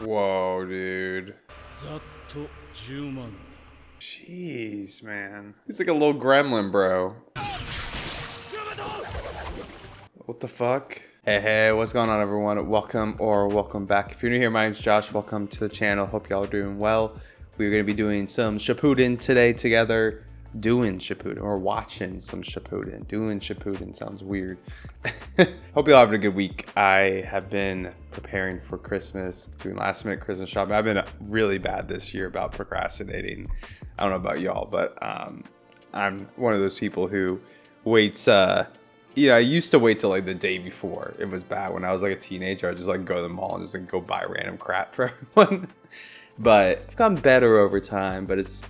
Whoa, dude. Jeez, man. He's like a little gremlin, bro. What the fuck? Hey, what's going on, everyone? Welcome back. If you're new here, my name's Josh. Welcome to the channel. Hope y'all are doing well. We're going to be doing some Shippuden today together. Doing Shippuden, or watching some Shippuden. Doing Shippuden sounds weird. Hope y'all having a good week. I have been preparing for Christmas, doing last minute Christmas shopping. I've been really bad this year about procrastinating. I don't know about y'all, but I'm one of those people who waits. I used to wait till like the day before. It was bad when I was like a teenager. I'd just like go to the mall and just like go buy random crap for everyone. But I've gotten better over time. But it's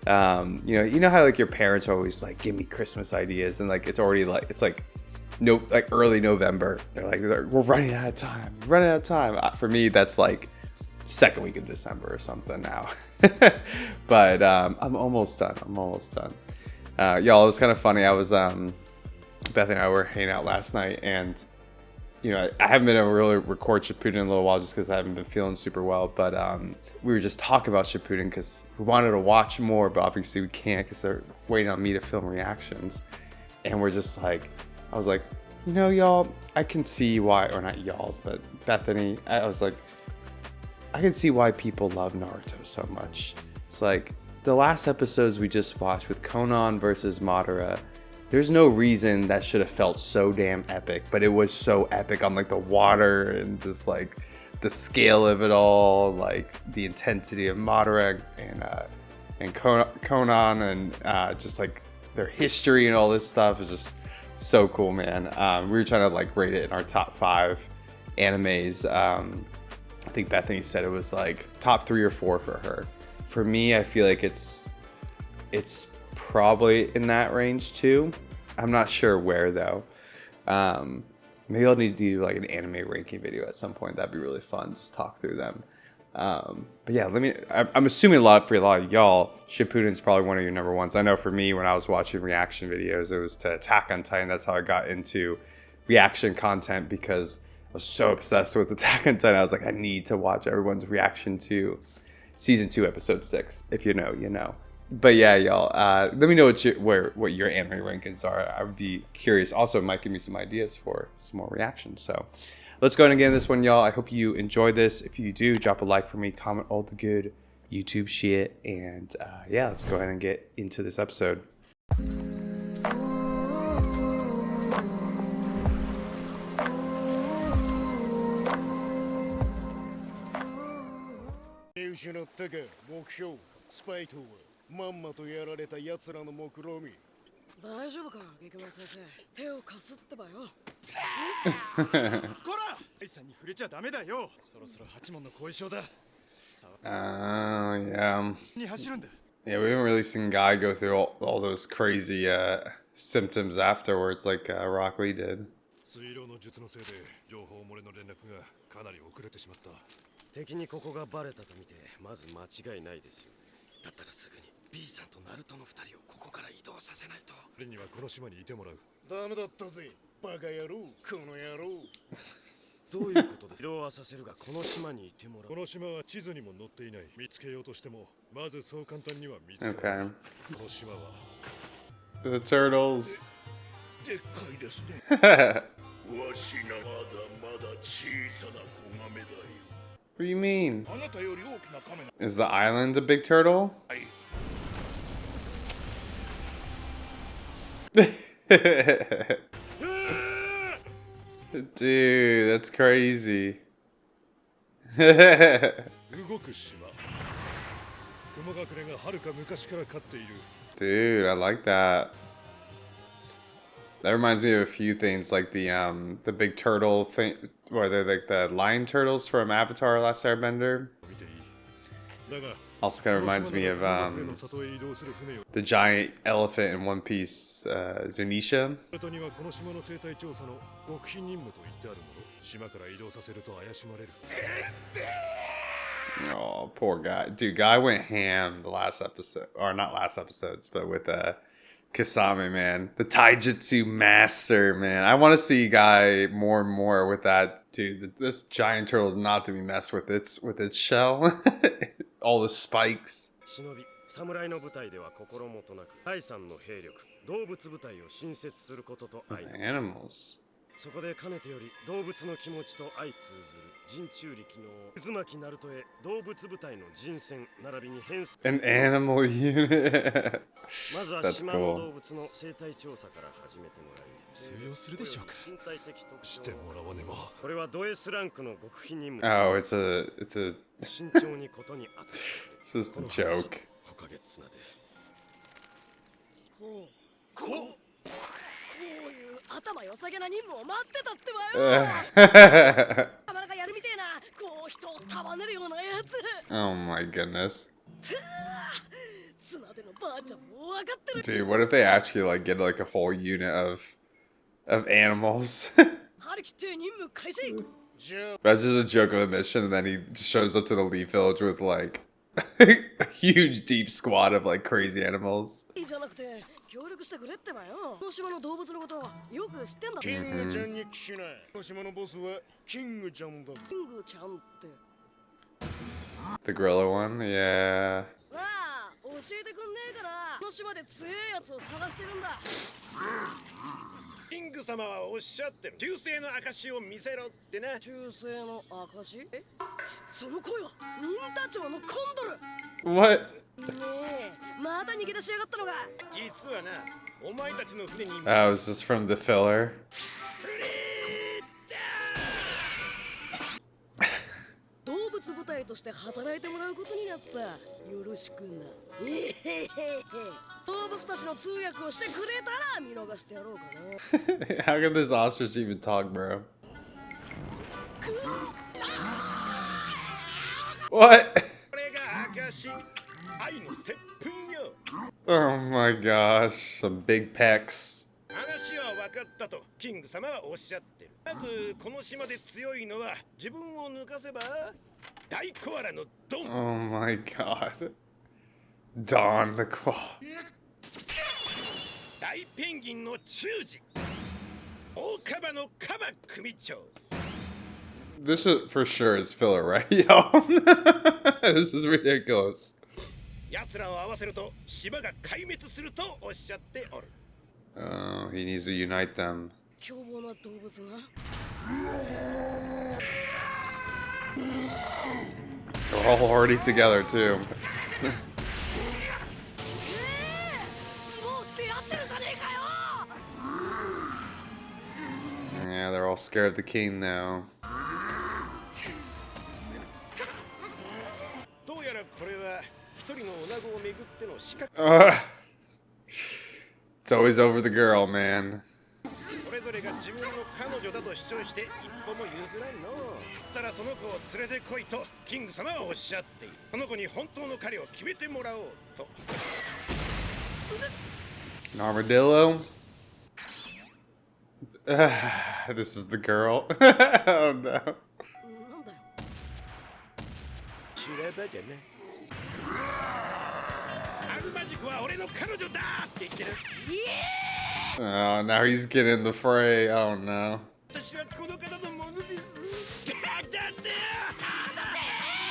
you know how like your parents always like give me Christmas ideas, and like it's already like like early November. They're like we're running out of time. We're running out of time. For me, that's like second week of December or something now. But I'm almost done. Y'all, it was kind of funny. I was Beth and I were hanging out last night, and I haven't been able to really record Shippuden in a little while just because I haven't been feeling super well. But we were just talking about Shippuden because we wanted to watch more, but obviously we can't because they're waiting on me to film reactions. And we're just like, I was like, y'all, I can see why, or not y'all, but Bethany, I was like, I can see why people love Naruto so much. It's like the last episodes we just watched with Konan versus Madara. There's no reason that should have felt so damn epic, but it was so epic on like the water and just like the scale of it all, like the intensity of Madara and Conan and just like their history and all this stuff is just so cool, man. We were trying to like rate it in our top 5 animes. I think Bethany said it was like top 3 or 4 for her. For me, I feel like it's probably in that range too. I'm not sure where though. Maybe I'll need to do like an anime ranking video at some point. That'd be really fun. Just talk through them. But yeah, I'm assuming for a lot of y'all, Shippuden's probably one of your number ones. I know for me, when I was watching reaction videos, it was to Attack on Titan. That's how I got into reaction content, because I was so obsessed with Attack on Titan. I was like, I need to watch everyone's reaction to season 2, episode 6. If you know, you know. But yeah, y'all, let me know what your anime rankings are. I would be curious. Also, it might give me some ideas for some more reactions. So let's go ahead and get into this one, y'all. I hope you enjoyed this. If you do, drop a like for me, comment all the good YouTube shit. And yeah, let's go ahead and get into this episode. Yeah. Yeah, we haven't really seen Guy go through all those crazy symptoms afterwards like Rock Lee did. 敵にここがバレたと見てまず間違いないですよ。だったらすぐに B さんとナルトの2人をここから移動させないと。俺にはこの島にいてもらう。ダメだったぜ。バカ野郎、この野郎。どういうことです？移動はさせるがこの島にいてもらう。この島は地図にも載っていない。見つけようとしてもまずそう簡単には見つからない。この島は The turtles. でっかいですね。わしがまだまだ小さな子ガメだよ。 What do you mean? Is the island a big turtle? Dude, that's crazy. Dude, I like that. That reminds me of a few things, like the big turtle thing, or they're like the lion turtles from Avatar: Last Airbender. Also kind of reminds me of the giant elephant in One Piece, Zunisha. Oh, poor guy. Dude, Guy went ham the last episode, or not last episodes, but with Kasame, man. The taijutsu master, man. I want to see Guy more and more with that. Dude, this giant turtle is not to be messed with its shell. All the spikes. 忍び、侍の部隊では心もとなく第三の兵力、動物部隊を新設することと相ま Animals. そこでかねてより動物の気持ちと相通ずる人中力の渦巻きナルトへ動物部隊の人選並びに変遷 An animal unit. まずは That's 島の cool. 動物の生態調査から始めてもらい通用するでしょうか。身体的特徴してもらわねば。これはド S ランクの極秘任務 Oh, it's a 慎重にことに当たる it's just a joke. ほかげつなでこういう頭良さげな任務を待ってたってばよなかなかやるみてえなこう人を束ねるようなやつ Oh my goodness. 綱でのばあちゃんも分かってる Dude, what if they actually like get like a whole unit of animals? 張り切って任務開始 That's just a joke of a mission, and then he just shows up to the Leaf Village with like a huge deep squad of like crazy animals. いいじゃなくて協力してくれってばよこの島の動物のことよく知ってんだキングちゃんに聞きなこの島のボスはキングちゃんだキングちゃんって The gorilla one, yeah. なあ教えてくんねえからこの島で強いやつを探してるんだキング様はおっしゃってる忠誠の証を見せろってな忠誠の証えその声は忍たちはのコンドル What? ねえまた逃げ出しやがったのか実はなお前たちの船に Oh, is this from the filler? 動物部隊として働いてもらうことになったよろしくな動物たちの通訳をしてくれたら見逃してやろうかな How can this ostrich even talk, bro? What? これが証愛の接吻よ Oh my gosh. Some big pecs. 話は分かったとキング様はおっしゃってるまずこの島で強いのは自分を抜かせば大コアラのドン Oh my god. Dawn the Koala. 大ペンギンの忠治大カバのカバ組長 This is, for sure is filler, right? Yo. This is ridiculous. 奴らを合わせると島が壊滅するとおっしゃっておる Oh, he needs to unite them. 凶暴な動物が They're all already together, too. もう出会ってるじゃねえかよ Yeah, they're all scared of the king now. どうやらこれは一人の女子をめぐっての仕掛 It's always over the girl, man. けそれぞれが自分の彼女だと主張して一歩も譲らんのただその子を連れてこいとキング様はおっしゃっているその子に本当の彼を決めてもらおうと An armadillo? This is the girl. Oh no. なんだよ修羅場じゃないアルマジコは俺の彼女だって言ってる Oh, now he's getting in the fray. Oh no. 私はこの方のものですだっ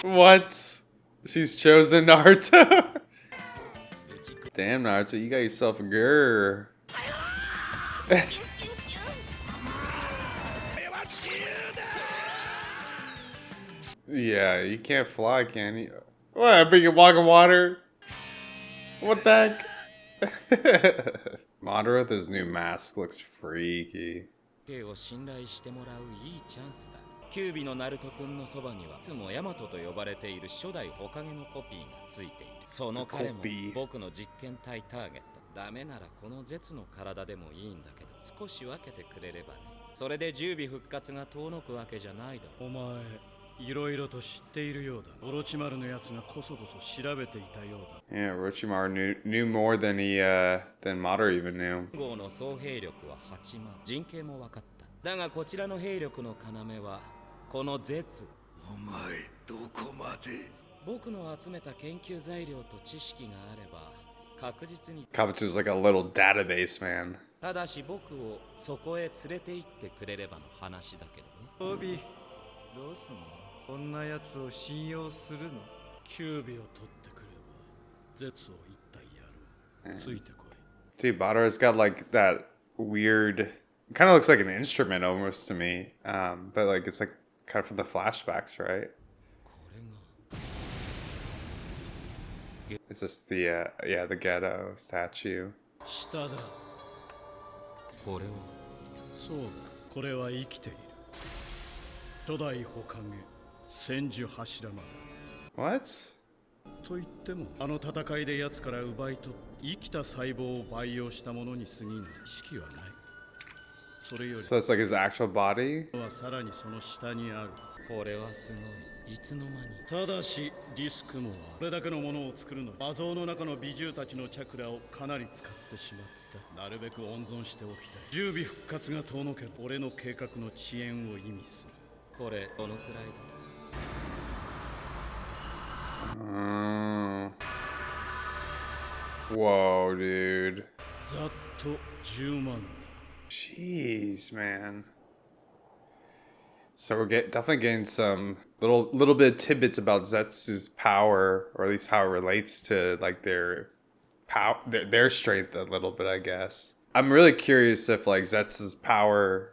て What? She's chosen Naruto? Damn, Naruto, you got yourself a girl. Yeah, you can't fly, can you? What? But you can walk on water? What the heck? Madara with his new mask looks freaky. 兵を信頼してもらういいチャンスだ。キュービのナルト君のそばにはいつもヤマトと呼ばれている初代ホカゲのコピーがついている。その彼も僕の実験体ターゲット。ダメならこの絶の体でもいいんだけど、少し分けてくれればね。それで十尾復活が遠のくわけじゃないだろう。お前いろいろと知っているようだ。オロチマルのやつがこそこそ調べていたようだ。Yeah, Orochimaru knew more than than Madara even knew. 号の総兵力は8万。陣形も分かった。だがこちらの兵力の要はこの絶。お前どこまで。僕の集めた研究材料と知識があれば確実に Kabuto's like a little database, man. ただし僕をそこへ連れて行ってくれればの話だけどね。オビどうすんの？こんなやつを信用するの？キュービを取ってくれば絶を一体やる。ついてこい。 Dude, Deidara's got like that weird, kind of looks like an instrument almost to me. But like it's like kind of from the flashbacks, right? これが Is this the yeah, the ghetto statue? 下だ。これはそうだ、これは生きている。初代捕獲千住柱間だ。 What? と言ってもあの戦いで奴から奪い取って生きた細胞を培養したものに過ぎない。士気はない。それより So that's like his actual body? はさらにその下にある。これはすごい。いつの間に。ただしリスクもある。これだけのものを作るのに魔像の中の美獣たちのチャクラをかなり使ってしまった。なるべく温存しておきたい。十尾復活が遠のけば俺の計画の遅延を意味する。これどのくらいだ？ Whoa, dude. ざっと10万だ。 Jeez, man. So we're definitely getting some little bit of tidbits about Zetsu's power, or at least how it relates to like their strength a little bit, I guess. I'm really curious if like Zetsu's power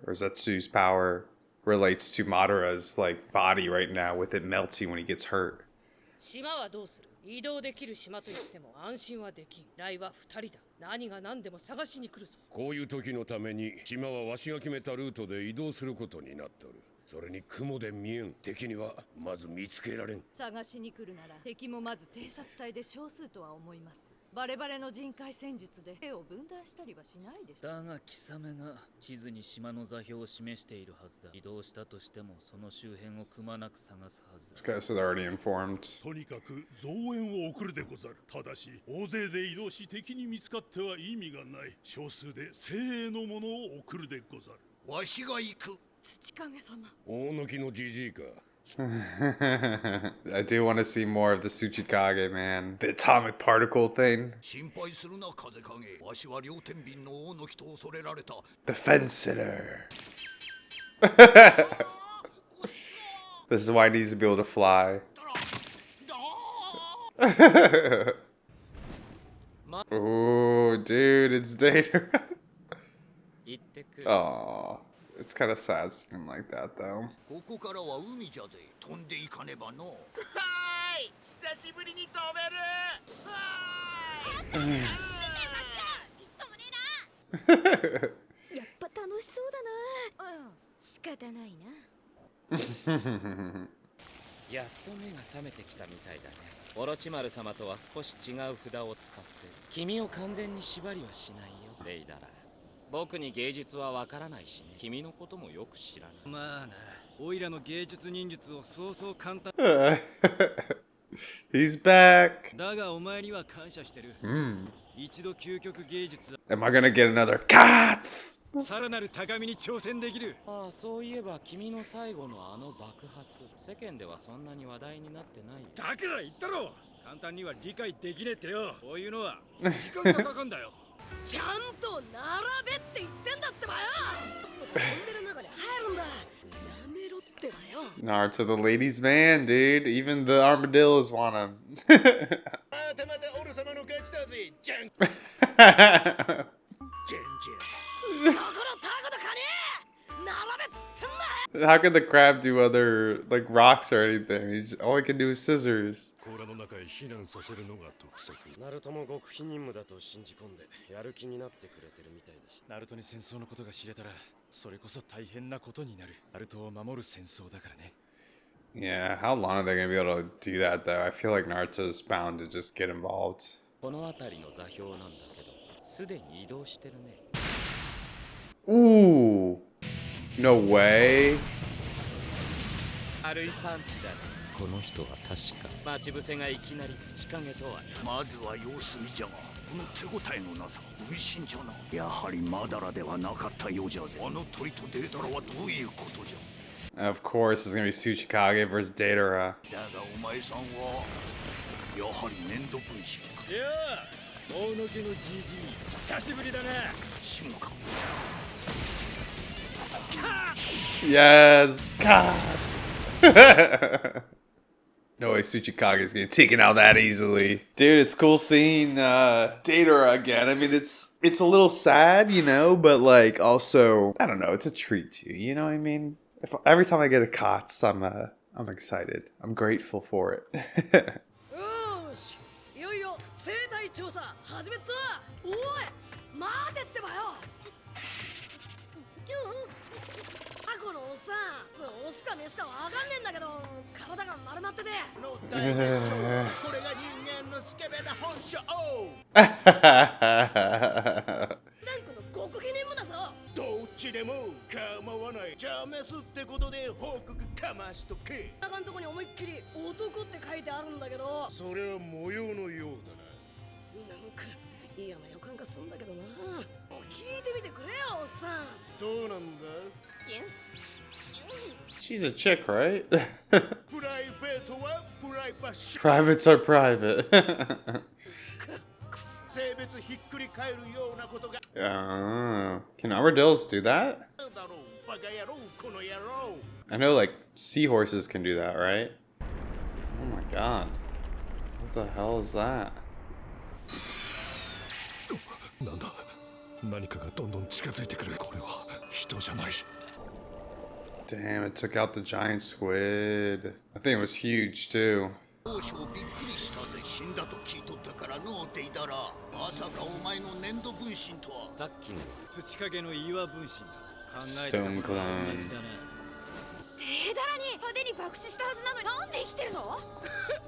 relates to Madara's like body right now with it melting when he gets hurt. 島はどうする？移動できる島といっても安心はできん。来は2人だ。何が何でも探しに来るぞ。こういう時のために島はわしが決めたルートで移動することになっておる。それに雲で見えん敵にはまず見つけられん。探しに来るなら敵もまず偵察隊で少数とは思います。バレバレの人海戦術で兵を分断したりはしないでしょ。だが貴様が地図に島の座標を示しているはずだ。移動したとしてもその周辺をくまなく探すはずだ。 This guy's already informed. とにかく増援を送るでござる。ただし大勢で移動し敵に見つかっては意味がない。少数で精鋭のものを送るでござる。わしが行く。土影様。大抜きのじじいか。I do want to see more of the Tsuchikage, man. The atomic particle thing. 心配するな風影。わしは両天秤の大抜きと恐れられた。 The fence sitter. This is why he needs to be able to fly. Ooh, dude, it's Deidara. 行ってくる。 Aww. It's kind of sad seeing like that, though. ここからは海じゃぜ。飛んでいかねばの。はーい、久しぶりに飛べる。はーい。やっぱ楽しそうだな。うん、仕方ないな。やっと目が覚めてきたみたいだね。オロチマル様とは少し違う札を使って君を完全に縛りはしないよ、レイダラ。僕に芸術はわからないしね。君のこともよく知らない。まあな、オイラの芸術忍術をそうそう簡単。 He's back. だがお前には感謝してる。一度究極芸術だ。 Am I gonna get another CATS? さらなる高みに挑戦できる。ああ、そういえば君の最後のあの爆発、世間ではそんなに話題になってないよ。だから言ったろ。簡単には理解できねえってよ。こういうのは時間がかかんだよ。ちゃんと並べって言ってんだってばよ。トンネルの中に入るんだ。やめろってばよ。Naruto, the ladies' man, dude. Even the armadillos want him. 待て待て、オル様の勝ちだぜ。じゃん。じゃんじゃん。そこのタコとカニ並べっつってんだ。 How could the crab do other like rocks or anything? All he can do is scissors. 甲羅の中へ避難させるのが得策。ナルトも極秘任務だと信じ込んでやる気になってくれてるみたいだし。ナルトに戦争のことが知れたら、それこそ大変なことになる。ナルトを守る戦争だからね。 Yeah, how long are they gonna be able to do that though? I feel like Naruto's bound to just get involved. この辺りの座標なんだけど、すでに移動してるね。 Ooh, no way. 軽いパンチだね。この人は確か待ち伏せがいきなり土影とは。まずは様子見じゃが、この手応えのなさ、分身じゃな。やはりマダラではなかったようじゃぜ。あの鳥とデータラはどういうことじゃ。 Of course, it's gonna be Tsuchikage versus Deidara. だがお前さんはやはり粘土分身か。いや大野家のじじい久しぶりだな。死ぬのか。 Yes, Cots. No way Tsuchikage is getting taken out that easily. Dude, it's cool seeing Deidara again. I mean, it's a little sad, you know, but like also, I don't know, it's a treat to you, you know what I mean? Every time I get a Cots, I'm excited. I'm grateful for it. よし、いよいよ生態調査始めっぞ。おい、待てってばよ。このおっさん、オスかメスかわかんねえんだけど、体が丸まってて。の大でしょう。これが人間のスケベな本性。ランクの極秘任務だぞ。どっちでも構わない。じゃあメスってことで報告かましとけ。中んとこに思いっきり男って書いてあるんだけど、それは模様のようだな。なんか嫌な予感がすんだけどな。聞いてみてくれよ、おっさん。どうなんだ？ She's a chick, right? プライベートはプライバシー。 Privates are private. 性別ひっくり返るようなことが Can armadillos do that? だろう。バカ野郎、この野郎。 I know like seahorses can do that, right? Oh my god. What the hell is that? なんだ？何かがどんどん近づいてくる。これは人じゃない。 Damn, it took out the giant squid. I think it was huge too. 王将びっくりしたぜ。死んだと聞いとったからのデイダラ。まさかお前の粘土分身とは。さっきの土影の岩分身だ。考え Stone たこと clone. は同じだな。デイダラに派手に爆死したはずなのになんで生きてるの？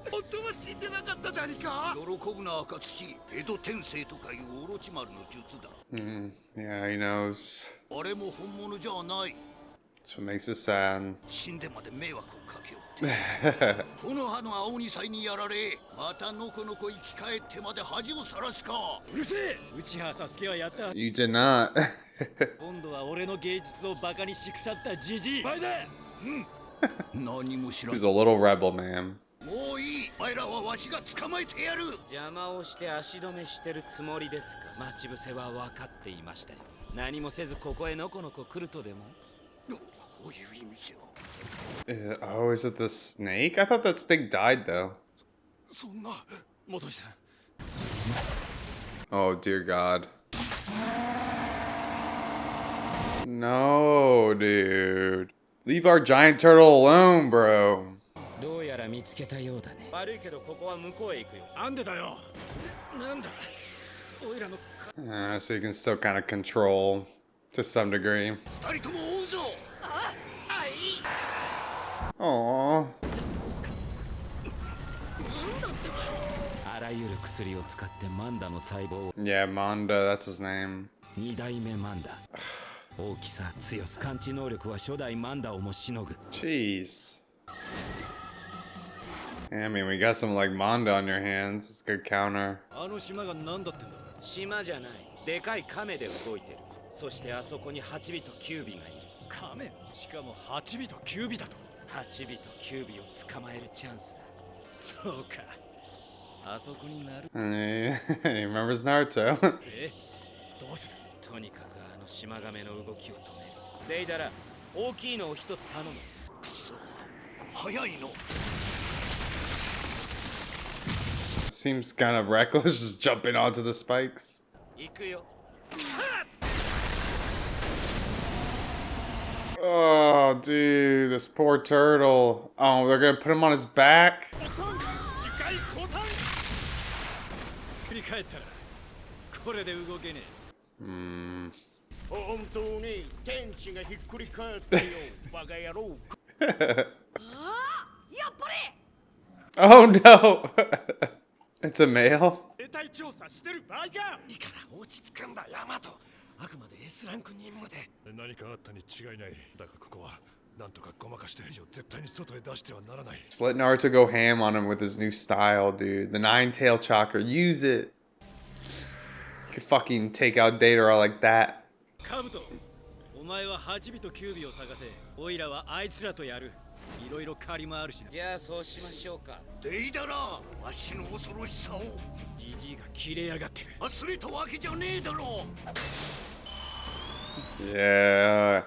本当は死んでなかった何か。喜ぶな赤土。江戸天聖とかいうオロチマルの術だ。Yeah, he knows. あれも本物じゃない。 That's what makes it sad. 死んでまで迷惑をかけよってこの葉の青二歳にやられまたのこのこ生き返ってまで恥をさらすか。うるせえ。内葉サスケはやった。 You did not. 今度は俺の芸術をバカにし腐ったじじい。前だ。何も知らん。 He's a little rebel, man. もういい。お前らはわしが捕まえてやる。邪魔をして足止めしてるつもりですか。待ち伏せは分かっていましたよ。何もせずここへのこのこ来るとでも。おいう意味じゃ。 Oh, is it the snake? I thought that snake died though. そんな。元井さん。 Oh dear God. No, dude. Leave our giant turtle alone, bro. どうやら見つけたようだね。悪いけどここは向こうへ行くよ。なんでだよ。なんだ。おいらの。 So you can still kind of control to some degree. 二人とも追うぞ。 Aww. あらゆる薬を使ってマンダの細胞を。 Yeah, Manda, that's his name. 二代目マンダ。大きさ、強さ、感知能力は初代マンダをもしのぐ。 Jeez. Yeah, I mean, we got some like Manda on your hands. It's a good counter. あの島が何だってんだ。島じゃない。でかい亀で動いてる。そしてあそこに8尾と9尾がいる。亀。しかも8尾と9尾だと。 8尾と9尾を捕まえるチャンスだ。そうか。あそこになる。He remembers Naruto. どうする？とにかくあの島亀の動きを止める。デイダラ、大きいのを一つ頼む。早いの。 Seems kind of reckless just jumping onto the spikes. 行くよ。 Oh, dude, this poor turtle. Oh, they're gonna put him on his back? 振り返ったらこれで動けねえ。本当に天地がひっくり返ったよ。バカ野郎。やっぱり。 Oh no! It's a male? 生態調査してる場合か。いいから落ち着くんだヤマト。あくまで S ランク任務で。何かあったに違いない。だがここはなんとかごまかして絶対に外へ出してはならない。 Just let Naruto go ham on him with his new style, dude. The nine-tail chakra. Use it. You could fucking take out Deidara like that. カブト、お前は8尾と9尾を探せ。オイラはあいつらとやる。いろいろ借りもあるしな。じゃあそうしましょうか。デイダラ、わしの恐ろしさをジジイが切れやがってる。忘れたわけじゃねえだろ。Yeah.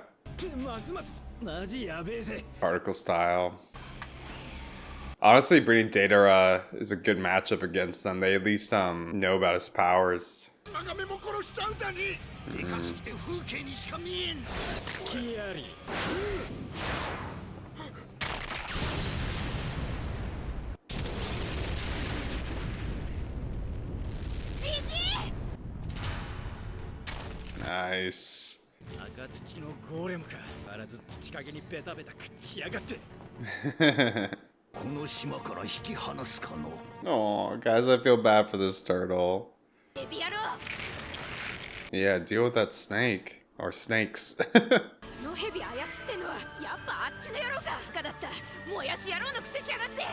ますますマジやべえぜ。 Particle style. Honestly, breeding Deidara is a good matchup against them. They at least know about his powers. 眺めも殺しちゃうだに。でかすぎて風景にしか見えん。キアリ。Nice. 赤土のゴーレムか。あらず土陰にベタベタくっつきやがって。この島から引き離すかの。 Oh, guys, I feel bad for this turtle. エビ野郎 Yeah, deal with that snake. Or snakes. のヘビ操ってんのはやっぱあっちの野郎か。かだったもやし野郎のくせしやがって。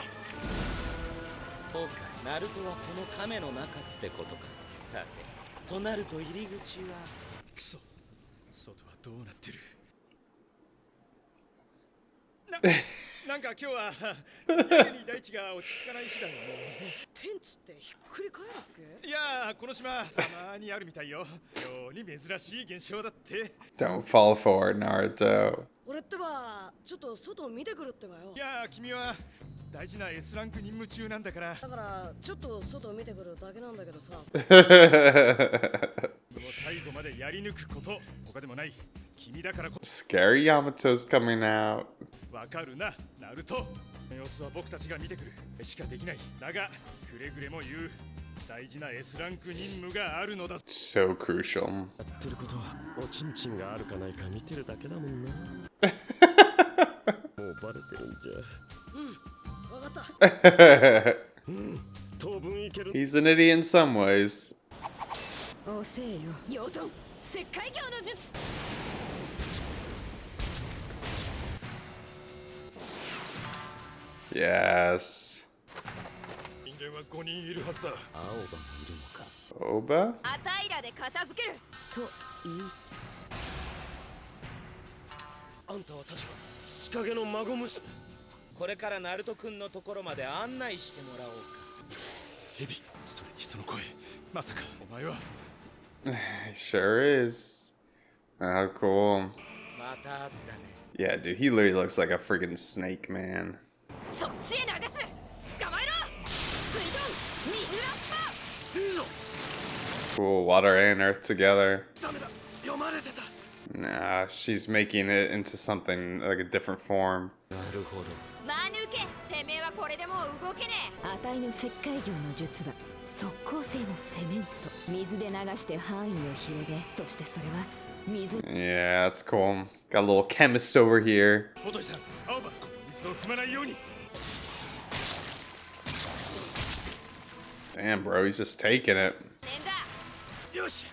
そうか、ナルトはこの亀の中ってことか。さて、となると入り口は。くそ、外はどうなってる。なんか今日はやけに大地が落ち着かない日だよね。天地ってひっくり返るっけ？いやー、この島たまにあるみたいよ。ように珍しい現象だって。 Don't fall for it, Naruto. 俺ってばちょっと外を見てくるってばよ。いやー、君は大事な S ランク任務中なんだから。だからちょっと外を見てくるだけなんだけどさ。もう最後までやり抜くこと他でもない。君だからこ Scary Yamato's coming out. わかるな、ナルト。様子は僕たちが見てくるしかできない。だがくれぐれも言う。大事な S ランク任務があるのだ。 So crucial. やってることはおちんちんがあるかないか見てるだけだもんな。もうバレてるんじゃ。わかった。当分いける。 He's an idiot in some ways. おせえよ。ヨトン石灰鏡の術。 Yes. 人間は5人いるはずだ。青葉もいるのか。 Oba? アタイラで片付ける。と言いつつ。あんたは確か土影の孫娘。これからナルト君のところまで案内してもらおうか。ヘビ、それにその声。まさかお前は。 He sure is. Oh, cool. またあったね。 Yeah, dude, he literally looks like a freaking snake, man. そっちへ流す。捕まえろ。水遁水ラッパ。 Cool, water and earth together. ダメだ。読まれてた。 Nah, she's making it into something like a different form. なるほど。マヌケ、てめえはこれでもう動けねえ。あたいの石灰魚の術は速攻性のセメント。水で流して範囲を広げ、そしてそれは水。 Yeah, that's cool. Got a little chemist over here. 元井さん、青葉、水を踏まないように。 Damn, bro, he's just taking it. ねんだ。よし。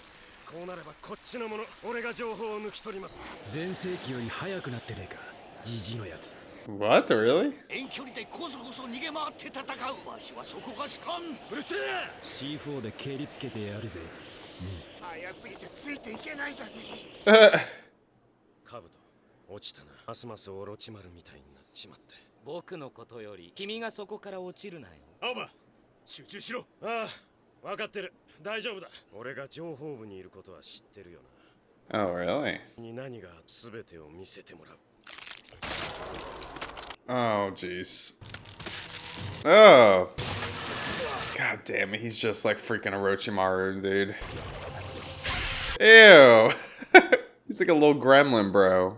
こうなればこっちのもの。俺が情報を抜き取ります。全盛期より早くなってねえか。ジジイのやつ。 What, really? 遠距離でこそこそ逃げ回って戦う。わしはそこがしかん。うるせえ。 C4 で蹴りつけてやるぜ。早すぎてついていけないだに。カブト、落ちたな。ますますオロチマルみたいになっちまって。僕のことより君がそこから落ちるなよ。青葉、集中しろ。ああ、分かってる。大丈夫だ。俺が情報部にいることは知ってるよ Oh, really? な。に何が全てを見せてもらう。 Oh, jeez. Oh. God damn it, he's just like freaking Orochimaru, dude. Ew. He's like a little gremlin, bro.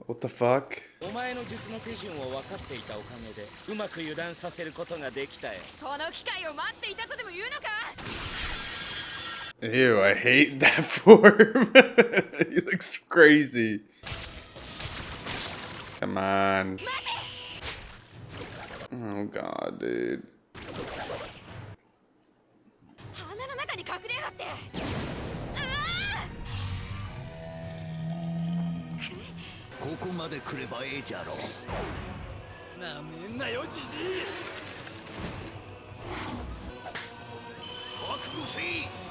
What the fuck? お前の術の手順を分かっていたおかげでうまく油断させることができたよ。この機会を待っていたとでも言うのか。 Ew, I hate that form. He looks crazy. Come on. Oh god, dude. 鼻の中に隠れやがって。ここまで来ればええじゃろ。なめんなよ、ジジイ。覚悟せい、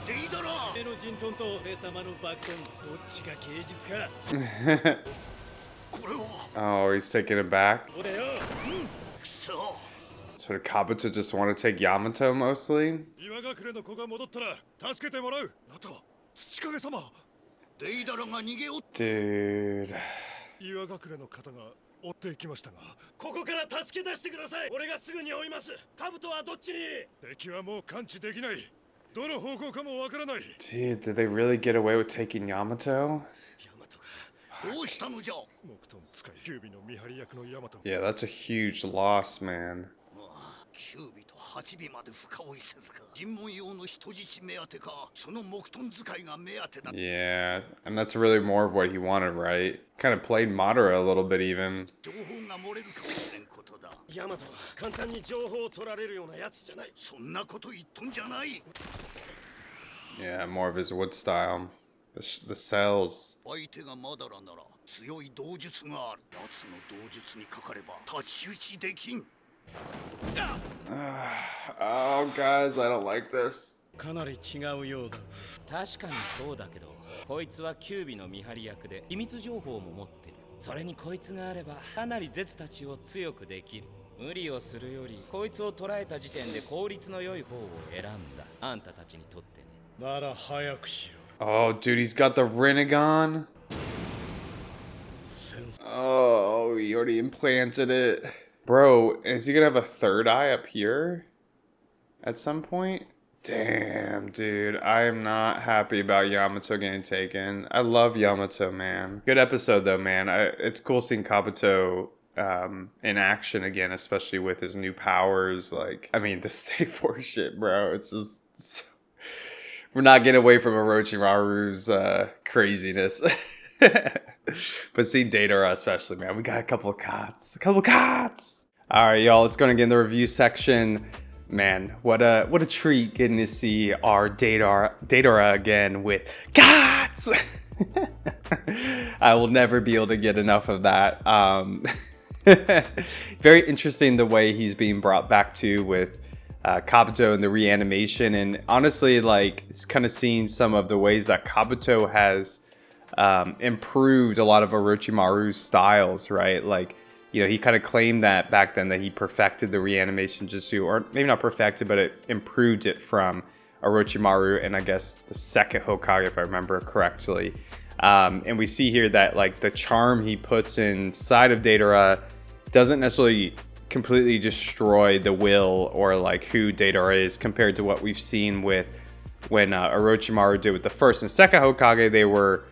デイダラ。俺の陣トンと俺様の爆弾、どっちが芸術か。Oh, he's taking it back. 俺よ So did Kabuto just want to take Yamato mostly? 岩隠れの子が戻ったら助けてもらう。あと土影様。デイダラが逃げおっ Dude. 岩隠れの方が追っていきましたが、ここから助け出してください。俺がすぐに追います。兜はどっちに？敵はもう感知できない。どの方向かもわからない。 Dude, did they really get away with taking Yamato? どうしたのじゃ。木遁使いキュービの見張り役のヤマト。 Yeah, that's a huge loss, man. キュービと8尾まで深追いせずか。尋問用の人質目当てか、その木遁使いが目当てだ。 Yeah, and that's really more of what he wanted, right? Kind of played Madara a little bit even. 情報が漏れるかもしれんことだ。ヤマトは簡単に情報を取られるようなやつじゃない。そんなこと言っとんじゃない。 Yeah, more of his wood style. The cells. 相手がマダラなら強い道術がある。奴の道術にかかれば太刀打ちできん。 Oh, guys, I don't like this. かなり違うようだ。確かにそうだけど、こいつはキュービの見張り役で秘密情報も持ってる。それにこいつがあればかなりゼツたちを強くできる。無理をするよりこいつを捕らえた時点で効率の良い方を選んだ。あんたたちにとってね。なら早くしろ。 Oh, dude, he's got the Rinnegan. Oh, he already implanted it. Bro, is he gonna have a third eye up here at some point? Damn, dude, I am not happy about Yamato getting taken. I love Yamato, man. Good episode, though, man. It's cool seeing Kabuto in action again, especially with his new powers. Like, I mean, the State Force shit, bro. It's just... So... We're not getting away from Orochimaru's craziness. But seeing Deidara especially, man, we got a couple of cuts. All right, y'all, let's go and get in the review section. Man, what a treat getting to see our Deidara again with cuts. I will never be able to get enough of that. Very interesting the way he's being brought back to with Kabuto and the reanimation, and honestly, like, it's kind of seeing some of the ways that Kabuto has improved a lot of Orochimaru's styles, right? Like, you know, he kind of claimed that back then that he perfected the reanimation jutsu, or maybe not perfected, but it improved it from Orochimaru and I guess the second Hokage, if I remember correctly. And we see here that, like, the charm he puts inside of Deidara doesn't necessarily completely destroy the will or like who Deidara is compared to what we've seen with when Orochimaru did with the first and second Hokage. They were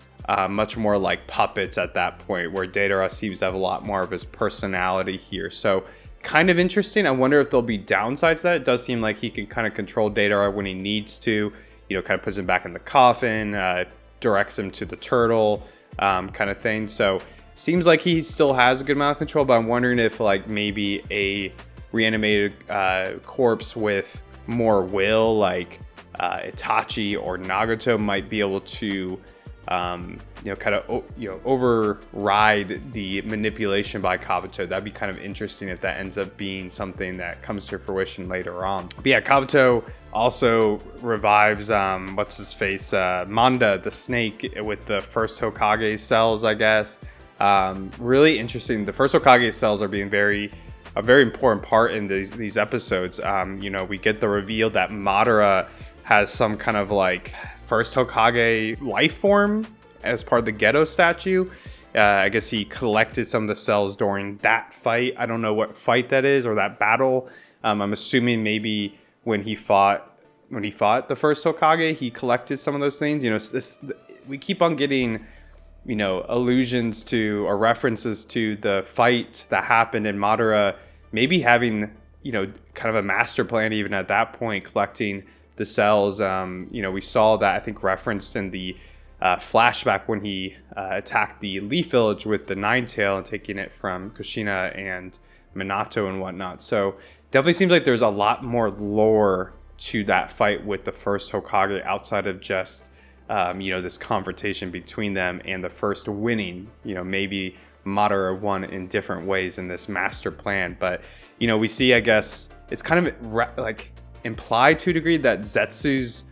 much more like puppets at that point, where Deidara seems to have a lot more of his personality here. So kind of interesting. I wonder if there'll be downsides to that. It does seem like he can kind of control Deidara when he needs to, you know, kind of puts him back in the coffin, directs him to the turtle, kind of thing. So seems like he still has a good amount of control, but I'm wondering if, like, maybe a reanimated corpse with more will, like Itachi or Nagato, might be able to, you know, kind of, you know, override the manipulation by Kabuto. That'd be kind of interesting if that ends up being something that comes to fruition later on. But yeah, Kabuto also revives, what's his face, Manda, the snake, with the first Hokage cells, I guess. Really interesting. The first Hokage cells are being a very important part in these episodes. You know, we get the reveal that Madara has some kind of like first Hokage life form as part of the Geto statue. I guess he collected some of the cells during that fight. I don't know what fight that is or that battle. I'm assuming maybe when he fought the first Hokage, he collected some of those things. You know, we keep on getting, you know, allusions to or references to the fight that happened in Madara, maybe having, you know, kind of a master plan even at that point, collecting the cells. You know, we saw that, I think, referenced in the flashback when he attacked the Leaf Village with the Nine Tail and taking it from Kushina and Minato and whatnot. So definitely seems like there's a lot more lore to that fight with the first Hokage outside of just you know, this confrontation between them and the first winning. You know, maybe Madara won in different ways in this master plan. But, you know, we see, I guess, it's kind of like implied to a degree that Zetsu's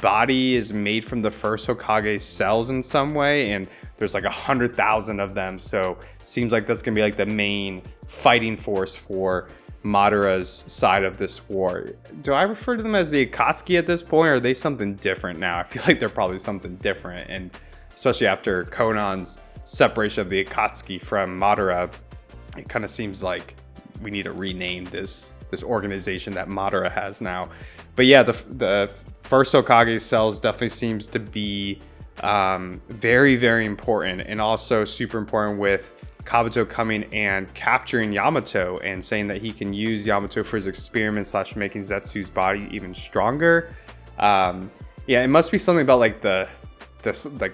body is made from the first Hokage's cells in some way. And there's like 100,000 of them. So seems like that's gonna be like the main fighting force for Madara's side of this war. Do I refer to them as the Akatsuki at this point, or are they something different now? I feel like they're probably something different, and especially after Konan's separation of the Akatsuki from Madara, it kind of seems like we need to rename this organization that Madara has now. But yeah, the first Hokage's cells definitely seems to be very, very important, and also super important with Kabuto coming and capturing Yamato and saying that he can use Yamato for his experiments / making Zetsu's body even stronger. Yeah, it must be something about like the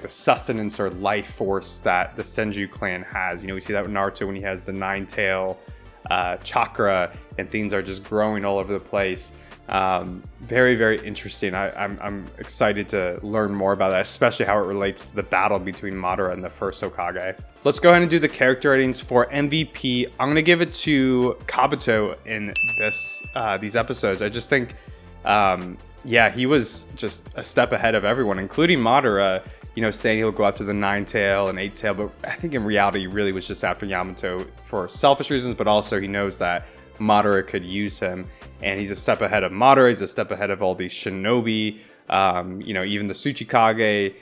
sustenance or life force that the Senju clan has. You know, we see that with Naruto when he has the 9-tail chakra and things are just growing all over the place. Very, very interesting. I'm excited to learn more about that, especially how it relates to the battle between Madara and the first Hokage. Let's go ahead and do the character ratings for MVP. I'm gonna give it to Kabuto in these episodes. I just think, yeah, he was just a step ahead of everyone, including Madara, you know, saying he'll go after the 9-tail and 8-tail, but I think in reality, he really was just after Yamato for selfish reasons, but also he knows that Madara could use him, and he's a step ahead of Madara. He's a step ahead of all these shinobi, you know, even the Tsuchikage,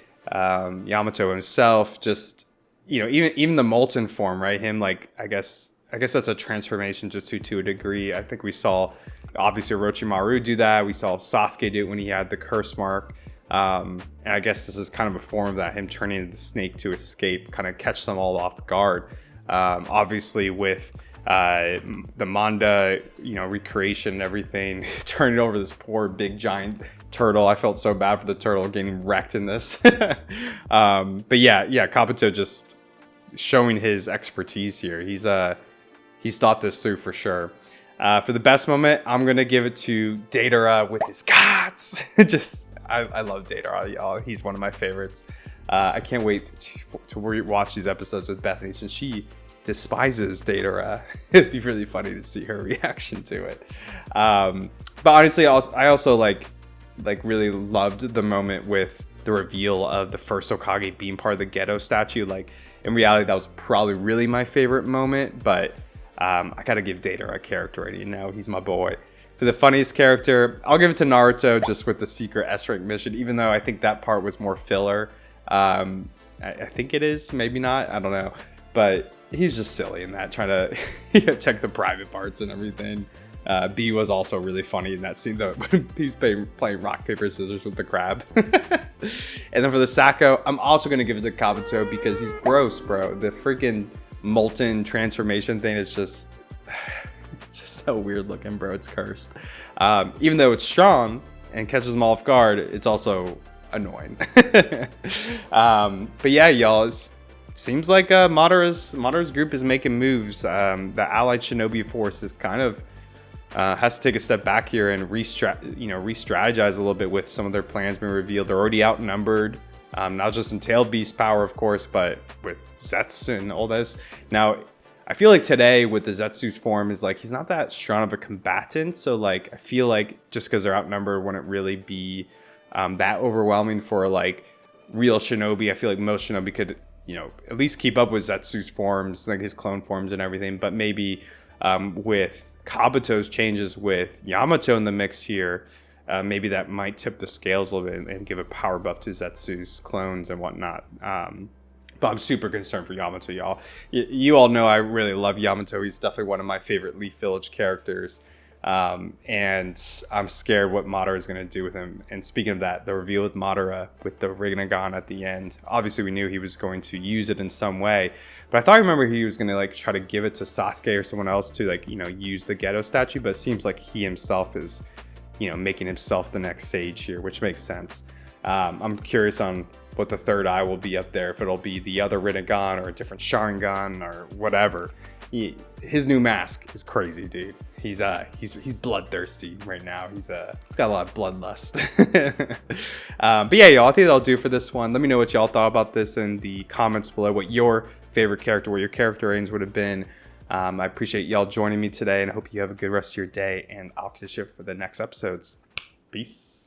Yamato himself, just, you know, even the molten form, right? Him, like, I guess that's a transformation just to a degree. I think we saw, obviously, Orochimaru do that. We saw Sasuke do it when he had the curse mark. And I guess this is kind of a form of that, him turning into the snake to escape, kind of catch them all off guard. Obviously, with the manga, you know, recreation and everything, turning over this poor big giant turtle. I felt so bad for the turtle getting wrecked in this. But yeah, Kabuto just showing his expertise here. He's thought this through for sure. For the best moment, I'm gonna give it to Deidara with his guts. I love Deidara, y'all. He's one of my favorites. I can't wait to watch these episodes with Bethany, since she despises Deidara. It'd be really funny to see her reaction to it. But honestly, I also like really loved the moment with the reveal of the first Hokage being part of the Geto statue. Like, in reality, that was probably really my favorite moment, but I gotta give Deidara a character rating. You know, he's my boy. For the funniest character, I'll give it to Naruto, just with the secret S-rank mission, even though I think that part was more filler. I think it is, maybe not, I don't know. But he's just silly in that, trying to check the private parts and everything. B was also really funny in that scene, though. He's playing rock, paper, scissors with the crab. And then for the Sacco, I'm also going to give it to Kabuto because he's gross, bro. The freaking molten transformation thing is just so weird looking, bro. It's cursed. Even though it's strong and catches them all off guard, it's also annoying. But yeah, y'all, seems like Madara's group is making moves. The allied shinobi force is kind of has to take a step back here and re-strategize a little bit with some of their plans being revealed. They're already outnumbered, not just in tail beast power, of course, but with Zetsu and all this. Now, I feel like today with the Zetsu's form is like he's not that strong of a combatant, so like I feel like just because they're outnumbered wouldn't really be that overwhelming for like real shinobi. I feel like most shinobi could, you know, at least keep up with Zetsu's forms, like his clone forms and everything. But maybe with Kabuto's changes with Yamato in the mix here, maybe that might tip the scales a little bit and give a power buff to Zetsu's clones and whatnot. But I'm super concerned for Yamato, y'all. You all know I really love Yamato. He's definitely one of my favorite Leaf Village characters. And I'm scared what Madara is going to do with him. And speaking of that, the reveal with Madara with the Rinnegan at the end, obviously we knew he was going to use it in some way, but I thought I remember he was going to like try to give it to Sasuke or someone else to like, you know, use the Geto statue, but it seems like he himself is, you know, making himself the next sage here, which makes sense. I'm curious on what the third eye will be up there, if it'll be the other Rinnegan or a different Sharingan or whatever. His new mask is crazy, dude. He's bloodthirsty right now. He's got a lot of bloodlust. But yeah, y'all, I think that'll do for this one. Let me know what y'all thought about this in the comments below, what your favorite character, what your character ratings would have been. I appreciate y'all joining me today, and I hope you have a good rest of your day, and I'll catch you for the next episodes. Peace.